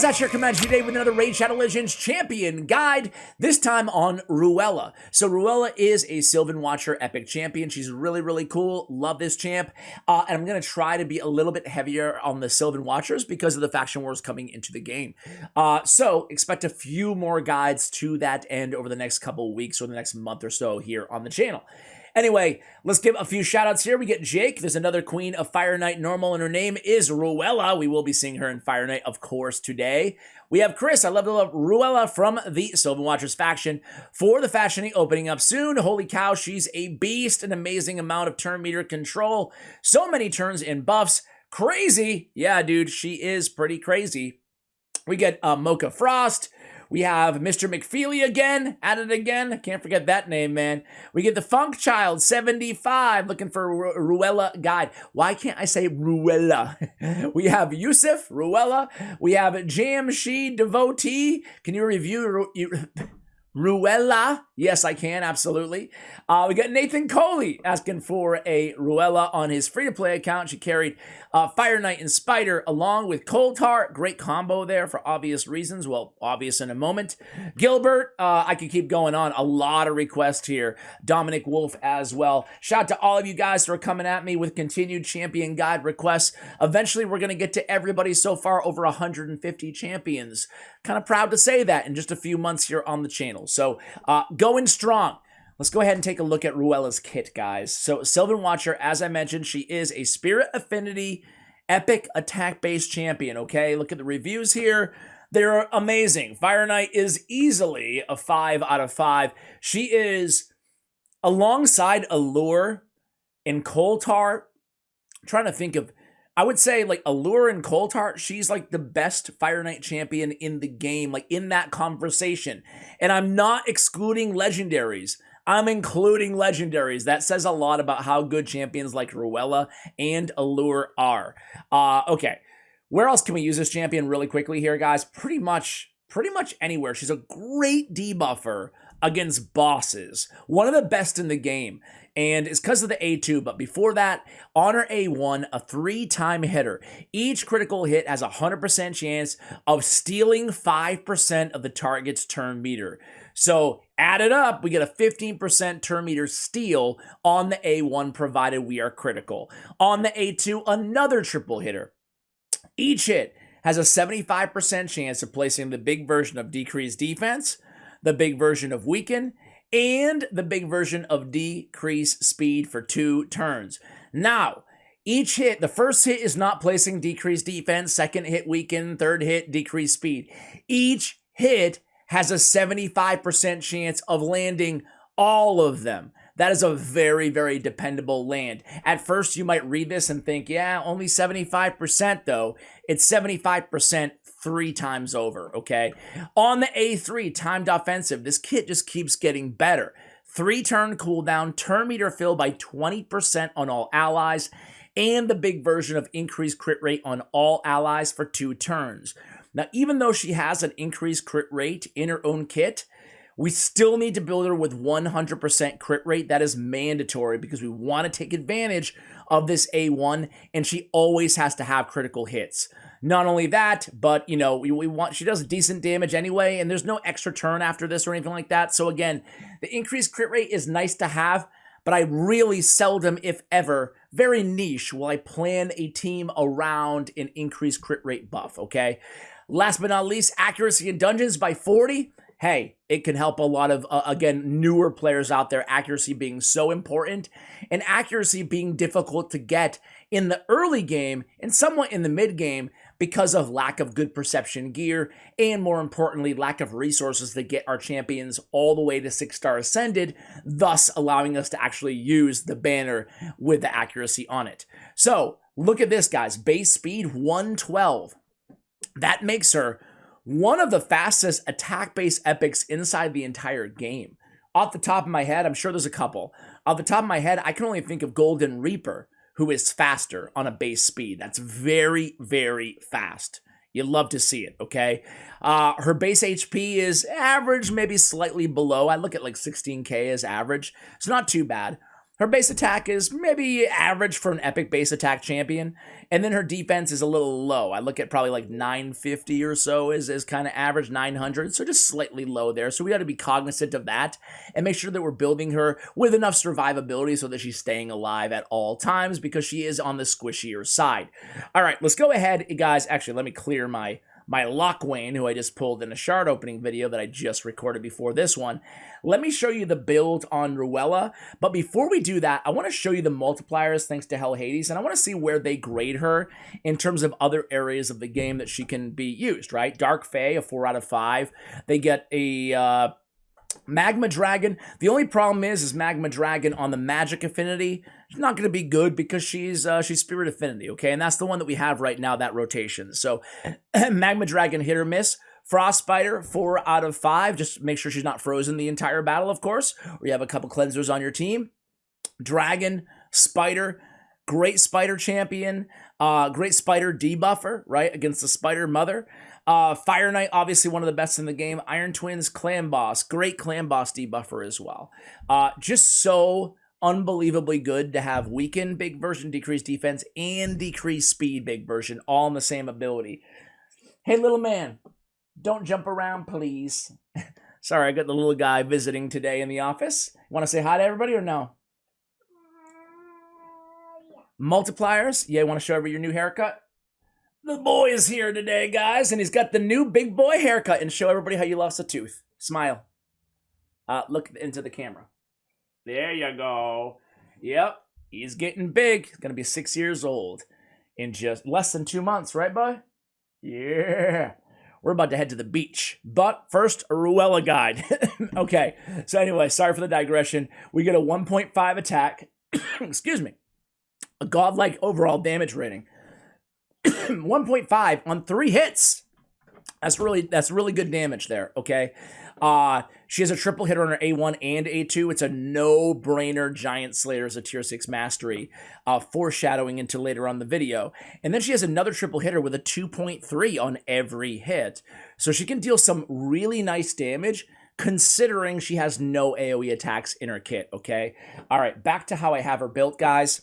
guys, that's your Comanche today with another Raid Shadow Legends champion guide, this time on Ruella. So Ruella is a Sylvan Watcher epic champion. She's really, really cool. Love this champ. And I'm going to try to be a little bit heavier on the Sylvan Watchers because of the faction wars coming into the game. So expect a few more guides to that end over the next couple of weeks or the next month or so here on the channel. Anyway, let's give a few shout-outs here. We get Jake. There's another Queen of Fire Knight normal, and her name is Ruella. We will be seeing her in Fire Knight, of course, today. We have Chris. I love Ruella from the Sylvan Watchers faction for the Fashioning opening up soon. Holy cow, she's a beast. An amazing amount of turn meter control. So many turns in buffs. Crazy. Yeah, dude, she is pretty crazy. We get Mocha Frost. We have Mr. McFeely again, at it again. Can't forget that name, man. We get the Funk Child, 75, looking for Ruella guide. Why can't I say Ruella? We have Yusuf, Ruella. We have Jamshi Devotee. Can you review Ruella? Yes, I can, absolutely. We got Nathan Coley asking for a Ruella on his free-to-play account. She carried Fire Knight and Spider along with Cold Heart. Great combo there for obvious reasons. Well, obvious in a moment. Gilbert, I could keep going on. A lot of requests here. Dominic Wolf as well. Shout out to all of you guys who are coming at me with continued champion guide requests. Eventually, we're going to get to everybody so far, over 150 champions. Kind of proud to say that in just a few months here on the channel. So, going strong. Let's go ahead and take a look at Ruella's kit, guys. So, Sylvan Watcher, as I mentioned, she is a Spirit Affinity epic attack-based champion, okay? Look at the reviews here. They're amazing. Fire Knight is easily a 5 out of 5. She is, alongside Allure and Coulthard, I'm trying to think of, I would say, like, Allure and Coulthard, she's like the best Fire Knight champion in the game, like in that conversation. And I'm not excluding legendaries. I'm including legendaries. That says a lot about how good champions like Ruella and Allure are. Okay, where else can we use this champion really quickly here, guys? Pretty much anywhere. She's a great debuffer against bosses. One of the best in the game. And it's because of the A2, but before that, on her A1, a 3-time hitter. Each critical hit has a 100% chance of stealing 5% of the target's turn meter. So add it up, we get a 15% turn meter steal on the A1, provided we are critical. On the A2, another triple hitter. Each hit has a 75% chance of placing the big version of decreased defense, the big version of weaken, and the big version of decrease speed for 2 turns. Now, each hit, the first hit is not placing decreased defense, second hit weaken, third hit decreased speed. Each hit has a 75% chance of landing all of them. That is a very, very dependable land. At first, you might read this and think, yeah, only 75% though. It's 75% 3 times over, okay? On the A3, timed offensive, this kit just keeps getting better. 3-turn cooldown, turn meter fill by 20% on all allies, and the big version of increased crit rate on all allies for 2 turns. Now, even though she has an increased crit rate in her own kit, we still need to build her with 100% crit rate. That is mandatory because we want to take advantage of this A1, and she always has to have critical hits. Not only that, but, you know, we want, she does decent damage anyway, and there's no extra turn after this or anything like that. So again, the increased crit rate is nice to have, but I really seldom, if ever, very niche, will I plan a team around an increased crit rate buff, okay? Last but not least, accuracy in dungeons by 40. Hey, it can help a lot of, again, newer players out there, accuracy being so important, and accuracy being difficult to get in the early game and somewhat in the mid game because of lack of good perception gear, and more importantly, lack of resources to get our champions all the way to 6-star ascended, thus allowing us to actually use the banner with the accuracy on it. So, look at this, guys. Base speed, 112. That makes her one of the fastest attack-based epics inside the entire game. Off the top of my head, I'm sure there's a couple. Off the top of my head, I can only think of Golden Reaper, who is faster on a base speed. That's very, very fast. You love to see it, okay? Her base HP is average, maybe slightly below. I look at like 16k as average. It's not too bad. Her base attack is maybe average for an epic base attack champion, and then her defense is a little low. I look at probably like 950 or so is kind of average, 900, so just slightly low there. So we got to be cognizant of that and make sure that we're building her with enough survivability so that she's staying alive at all times, because she is on the squishier side. All right, let's go ahead, guys. Actually, let me clear my Lockwayne, who I just pulled in a shard opening video that I just recorded before this one. Let me show you the build on Ruella, but before we do that, I want to show you the multipliers thanks to Hell Hades, and I want to see where they grade her in terms of other areas of the game that she can be used, right? Dark Fae, a 4 out of 5. They get a Magma Dragon. The only problem is Magma Dragon on the magic affinity, she's not going to be good because she's Spirit Affinity, okay? And that's the one that we have right now, that rotation. So Magma Dragon, hit or miss. Frost Spider, 4 out of 5. Just make sure she's not frozen the entire battle, of course, or you have a couple cleansers on your team. Dragon, Spider, great Spider champion, great Spider debuffer, right, against the Spider Mother. Fire Knight, obviously one of the best in the game. Iron Twins, Clan Boss, great Clan Boss debuffer as well. Just so unbelievably good to have Weaken big version, decreased defense, and decreased speed big version, all in the same ability. Hey, little man, don't jump around, please. Sorry, I got the little guy visiting today in the office. Want to say hi to everybody or no? Multipliers, yeah, want to show everybody your new haircut? The boy is here today, guys, and he's got the new big boy haircut. And show everybody how you lost a tooth. Smile. Look into the camera. There you go. Yep, he's getting big. He's going to be 6 years old in just less than 2 months, right, bud? Yeah. We're about to head to the beach. But first, a Ruella guide. Okay, so anyway, sorry for the digression. We get a 1.5 attack. Excuse me. A godlike overall damage rating. 1.5 on 3 hits. That's really good damage there, okay? She has a triple hitter on her A1 and A2. It's a no-brainer Giant Slayer as a tier 6 mastery, foreshadowing into later on the video. And then she has another triple hitter with a 2.3 on every hit. So she can deal some really nice damage considering she has no AoE attacks in her kit, okay? All right, back to how I have her built, guys.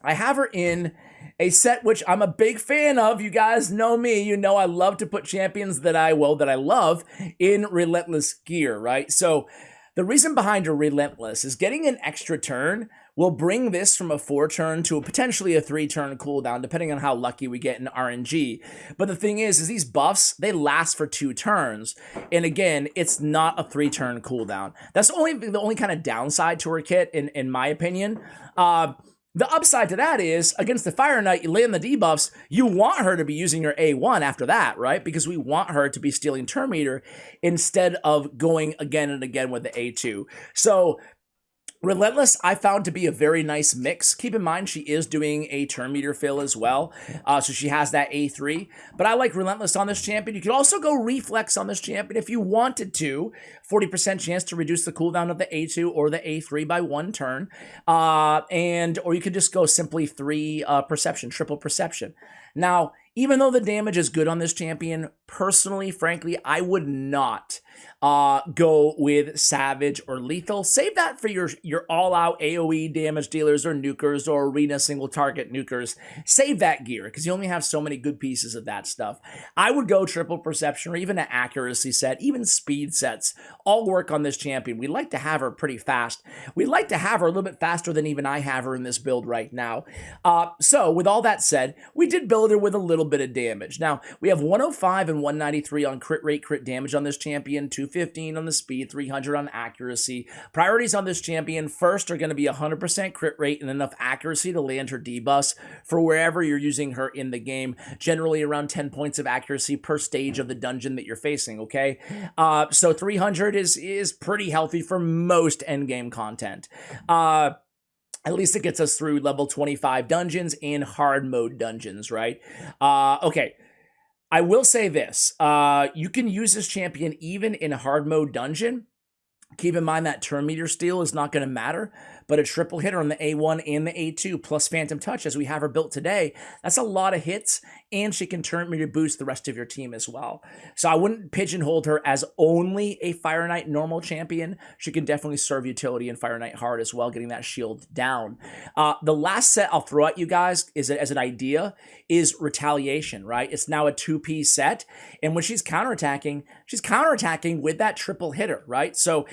I have her in a set which I'm a big fan of. You guys know me. You know I love to put champions that I love in Relentless gear, right? So the reason behind her Relentless is getting an extra turn will bring this from a 4-turn to potentially a 3-turn cooldown, depending on how lucky we get in RNG. But the thing is these buffs, they last for 2 turns. And again, it's not a 3-turn cooldown. That's the only kind of downside to her kit, in my opinion. The upside to that is, against the Fire Knight, you land the debuffs, you want her to be using your A1 after that, right? Because we want her to be stealing Turn Meter instead of going again and again with the A2. So Relentless, I found to be a very nice mix. Keep in mind, she is doing a turn meter fill as well, so she has that A3. But I like Relentless on this champion. You could also go Reflex on this champion if you wanted to. 40% chance to reduce the cooldown of the A2 or the A3 by 1 turn. Or you could just go simply 3 Perception, triple Perception. Now, even though the damage is good on this champion, personally, frankly, I would not go with Savage or Lethal. Save that for your all-out AoE damage dealers or nukers or arena single-target nukers. Save that gear, because you only have so many good pieces of that stuff. I would go Triple Perception or even an Accuracy set, even Speed sets, all work on this champion. We'd like to have her pretty fast. We'd like to have her a little bit faster than even I have her in this build right now. So, with all that said, we did build her with a little bit of damage. Now, we have 105 and 193 on crit rate, crit damage on this champion, 215 on the speed, 300 on accuracy. Priorities on this champion first are going to be 100% crit rate and enough accuracy to land her debuffs for wherever you're using her in the game, generally around 10 points of accuracy per stage of the dungeon that you're facing, okay? So 300 is pretty healthy for most endgame content. At least it gets us through level 25 dungeons and hard mode dungeons, right? Okay. I will say this. You can use this champion even in a hard mode dungeon. Keep in mind that turn meter steal is not going to matter, but a triple hitter on the A1 and the A2 plus Phantom Touch as we have her built today, that's a lot of hits, and she can turn me to boost the rest of your team as well. So I wouldn't pigeonhole her as only a Fire Knight normal champion. She can definitely serve utility in Fire Knight hard as well, getting that shield down. The last set I'll throw at you guys is as an idea is Retaliation, right? It's now a 2-piece set, and when she's counterattacking with that triple hitter, right? So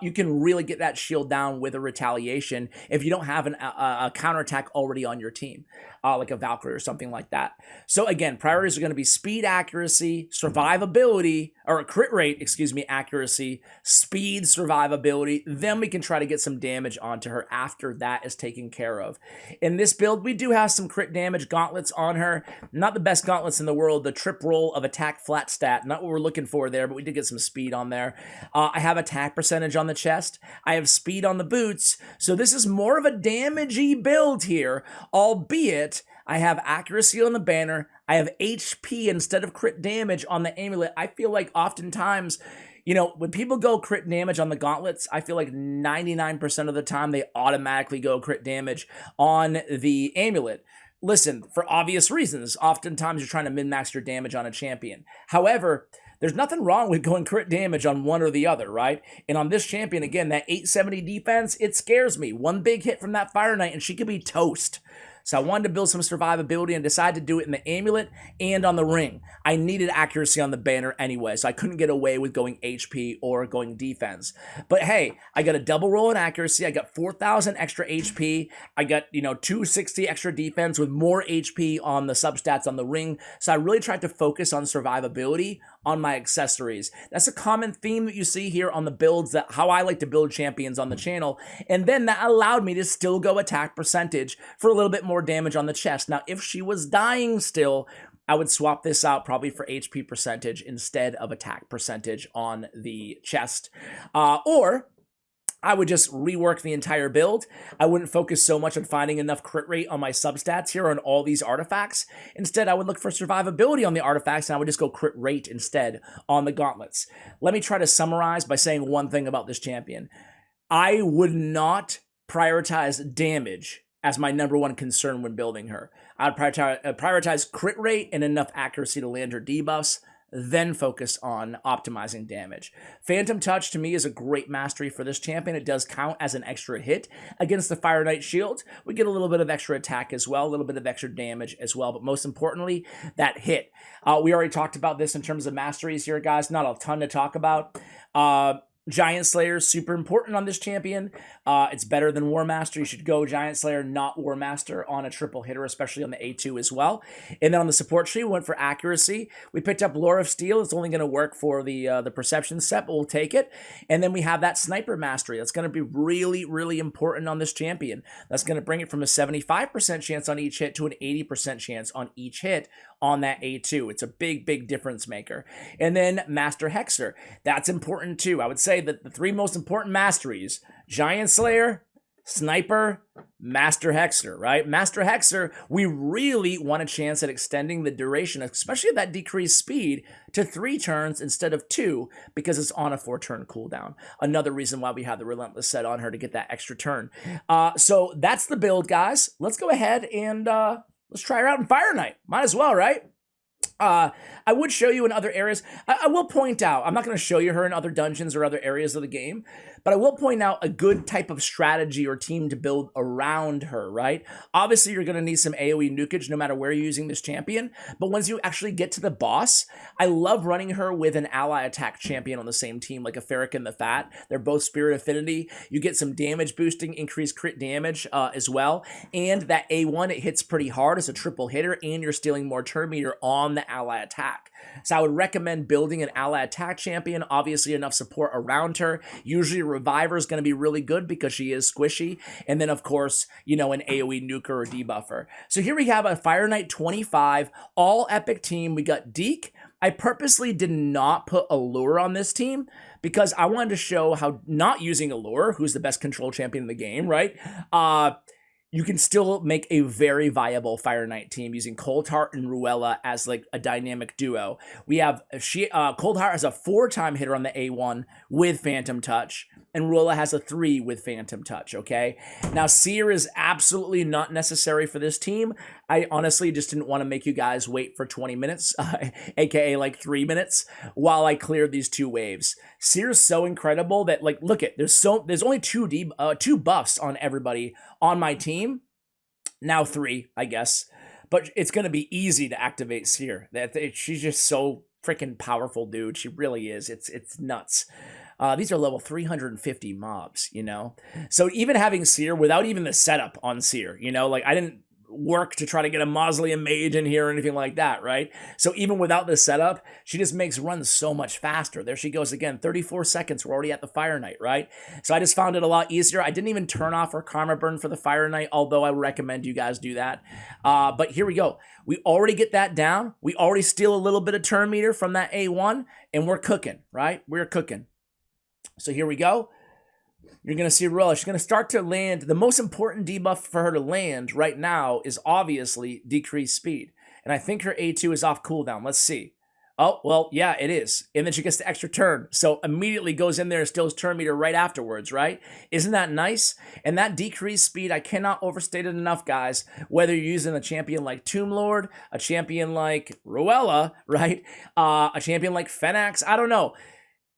you can really get that shield down with a Retaliation if you don't have a counterattack already on your team, like a Valkyrie or something like that. So again, priorities are going to be speed, accuracy, survivability, or crit rate, excuse me, accuracy, speed, survivability. Then we can try to get some damage onto her after that is taken care of. In this build, we do have some crit damage gauntlets on her. Not the best gauntlets in the world. The trip roll of attack flat stat, not what we're looking for there, but we did get some speed on there. I have attack percentage on the chest. I have speed on the boots. So this is more of a damagey build here, albeit I have accuracy on the banner. I have HP instead of crit damage on the amulet. I feel like oftentimes, you know, when people go crit damage on the gauntlets, I feel like 99% of the time they automatically go crit damage on the amulet. Listen, for obvious reasons, oftentimes you're trying to min-max your damage on a champion. However, there's nothing wrong with going crit damage on one or the other, right? And on this champion, again, that 870 defense, it scares me. One big hit from that Fire Knight and she could be toast. So I wanted to build some survivability and decided to do it in the amulet and on the ring. I needed accuracy on the banner anyway, so I couldn't get away with going HP or going defense. But hey, I got a double roll in accuracy. I got 4,000 extra HP. I got, 260 extra defense with more HP on the substats on the ring. So I really tried to focus on survivability on my accessories. That's a common theme that you see here on the builds, that how I like to build champions on the channel. And then that allowed me to still go attack percentage for a little bit more damage on the chest. Now, if she was dying still, I would swap this out probably for HP percentage instead of attack percentage on the chest. Or I would just rework the entire build. I wouldn't focus so much on finding enough crit rate on my substats here on all these artifacts. Instead, I would look for survivability on the artifacts, and I would just go crit rate instead on the gauntlets. Let me try to summarize by saying one thing about this champion. I would not prioritize damage as my number one concern when building her. I'd prioritize crit rate and enough accuracy to land her debuffs, then focus on optimizing damage. Phantom Touch to me is a great mastery for this champion. It does count as an extra hit against the Fire Knight shield. We get a little bit of extra attack as well, a little bit of extra damage as well, but most importantly, that hit. We already talked about this in terms of masteries here, guys. Not a ton to talk about. Giant Slayer is super important on this champion. It's better than War Master. You should go Giant Slayer, not War Master, on a triple hitter, especially on the A2 as well. And then on the support tree, we went for accuracy. We picked up Lore of Steel. It's only going to work for the perception set, but we'll take it. And then we have that Sniper Mastery. That's going to be really, really important on this champion. That's going to bring it from a 75% chance on each hit to an 80% chance on each hit on that A2. It's a big, big difference maker. And then Master Hexer. That's important too. I would say that the three most important masteries, Giant Slayer, Sniper, Master Hexer, right? Master Hexer, we really want a chance at extending the duration, especially that decreased speed, to 3 turns instead of 2, because it's on a 4-turn cooldown. Another reason why we have the Relentless set on her to get that extra turn. So that's the build, guys. Let's go ahead and let's try her out in Fire Knight. Might as well, right? I would show you in other areas. I will point out, I'm not going to show you her in other dungeons or other areas of the game, but I will point out a good type of strategy or team to build around her, right? Obviously, you're going to need some AoE nukage no matter where you're using this champion, but once you actually get to the boss, I love running her with an ally attack champion on the same team, like a Ferric and the Fat. They're both Spirit Affinity. You get some damage boosting, increased crit damage as well, and that A1, it hits pretty hard. It's a triple hitter, and you're stealing more turn meter on the ally attack. So I would recommend building an ally attack champion, obviously enough support around her. Usually Reviver is going to be really good because she is squishy. And then, of course, an AoE nuker or debuffer. So here we have a Fire Knight 25, all epic team. We got Deke. I purposely did not put Allure on this team because I wanted to show how not using Allure, who's the best control champion in the game, right? you can still make a very viable Fire Knight team using Coldheart and Ruella as like a dynamic duo. We have Coldheart has a 4-time hitter on the A1 with Phantom Touch, and Ruella has a 3 with Phantom Touch, okay? Now, Seer is absolutely not necessary for this team. I honestly just didn't want to make you guys wait for 20 minutes, aka like 3 minutes, while I cleared these 2 waves. Seer is so incredible that, like, look at, there's only 2 buffs on everybody on my team. Now 3, I guess. But it's going to be easy to activate Seer. She's just so freaking powerful, dude. She really is. It's nuts. These are level 350 mobs, you know? So even having Seer without even the setup on Seer, you know, like I didn't work to try to get a Mausoleum Mage in here or anything like that, right? So even without the setup, she just makes runs so much faster. There she goes again, 34 seconds, we're already at the Fire Knight, right? So I just found it a lot easier. I didn't even turn off her Karma Burn for the Fire Knight, although I recommend you guys do that. But here we go. We already get that down. We already steal a little bit of turn meter from that A1, and we're cooking, right? We're cooking. So here we go. You're going to see Ruella. She's going to start to land. The most important debuff for her to land right now is obviously decreased speed. And I think her A2 is off cooldown. Let's see. Oh, well, yeah, it is. And then she gets the extra turn. So immediately goes in there and steals turn meter right afterwards, right? Isn't that nice? And that decreased speed, I cannot overstate it enough, guys. Whether you're using a champion like Tomb Lord, a champion like Ruella, right? A champion like Phenax, I don't know.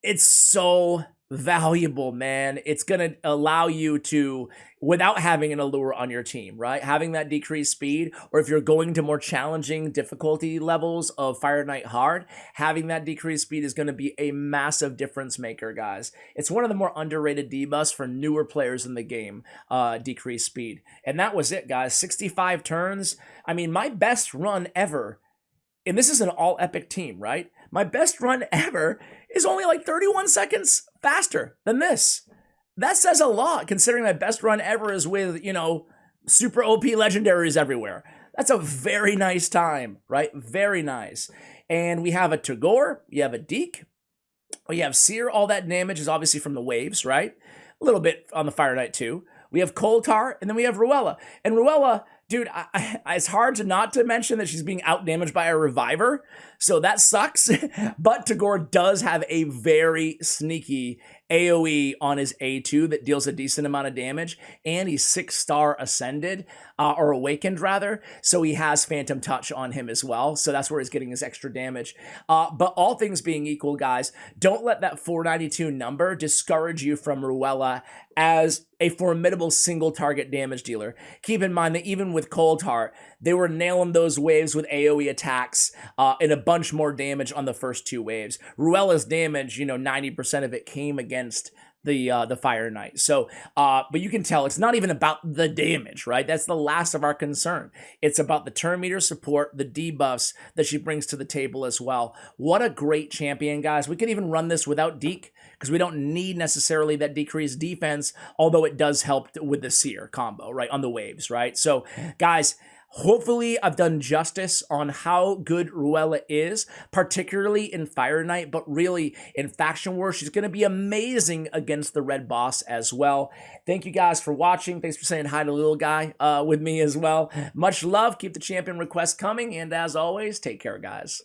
It's so valuable, man. It's going to allow you to, without having an allure on your team, right? Having that decreased speed, or if you're going to more challenging difficulty levels of Fire Knight Hard, having that decreased speed is going to be a massive difference maker, guys. It's one of the more underrated debuffs for newer players in the game, decreased speed. And that was it, guys. 65 turns. I mean, my best run ever, and this is an all epic team, right? My best run ever is only like 31 seconds faster than this. That says a lot, considering my best run ever is with, you know, super OP legendaries everywhere. That's a very nice time, right? Very nice. And we have a Tagore, you have a Deke, you have Seer. All that damage is obviously from the waves, right? A little bit on the Fire Knight too. We have Coldheart, and then we have Ruella. And Ruella, dude, it's hard to not to mention that she's being outdamaged by a Reviver, so that sucks. But Tagore does have a very sneaky AoE on his A2 that deals a decent amount of damage, and he's 6-star ascended, or awakened rather, so he has Phantom Touch on him as well, so that's where he's getting his extra damage. But all things being equal, guys, don't let that 492 number discourage you from Ruella as a formidable single target damage dealer. Keep in mind that even with Coldheart, they were nailing those waves with AoE attacks and a bunch more damage on the first 2 waves. Ruella's damage, you know, 90% of it came against the Fire Knight. So, but you can tell it's not even about the damage, right? That's the last of our concern. It's about the turn meter support, the debuffs that she brings to the table as well. What a great champion, guys. We could even run this without Deke because we don't need necessarily that decreased defense, although it does help with the Seer combo, right, on the waves, right? So, guys, hopefully I've done justice on how good Ruella is, particularly in Fire Knight, but really in Faction War, she's going to be amazing against the Red Boss as well. Thank you guys for watching. Thanks for saying hi to little guy with me as well. Much love. Keep the champion requests coming. And as always, take care, guys.